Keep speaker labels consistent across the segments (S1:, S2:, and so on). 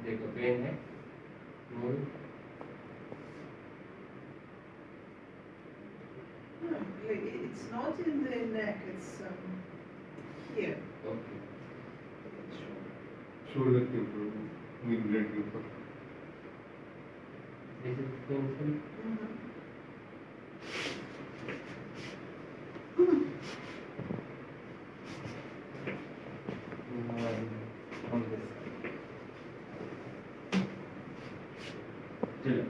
S1: देखो पेन है, मूल
S2: No, it's not in the neck, it's here.
S1: Okay
S3: shoulder के ऊपर, मिड ब्रेड के ऊपर।
S1: This is painful on this relax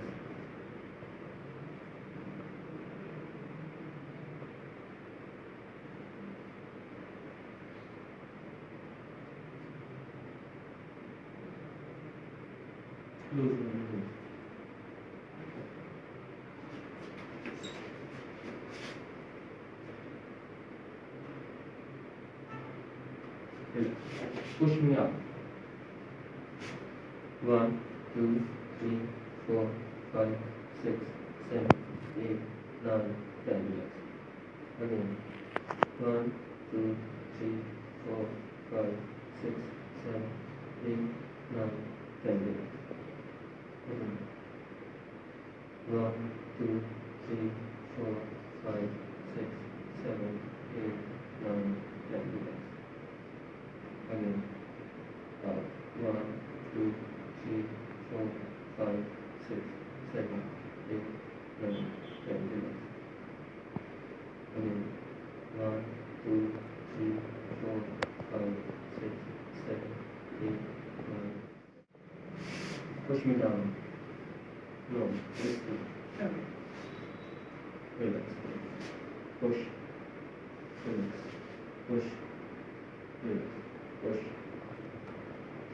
S1: loose relax push me up 1 2 3 4 5 6 7 8 9 10 relax again 1 2 3 4 5 6 7 8 9 10 relax again 1 2 3 4 5 6 7 8 9 10 relax again 1 2 3 4 5 6 7 8 9 10 relax again 1 2 3 4 5 6 7 8 9 push me down no just do
S2: Okay.
S1: relax push relax push relax push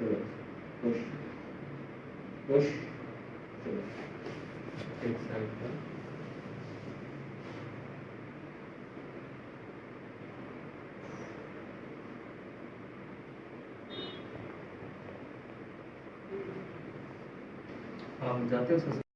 S1: relax push push relax inside the आप जाते हो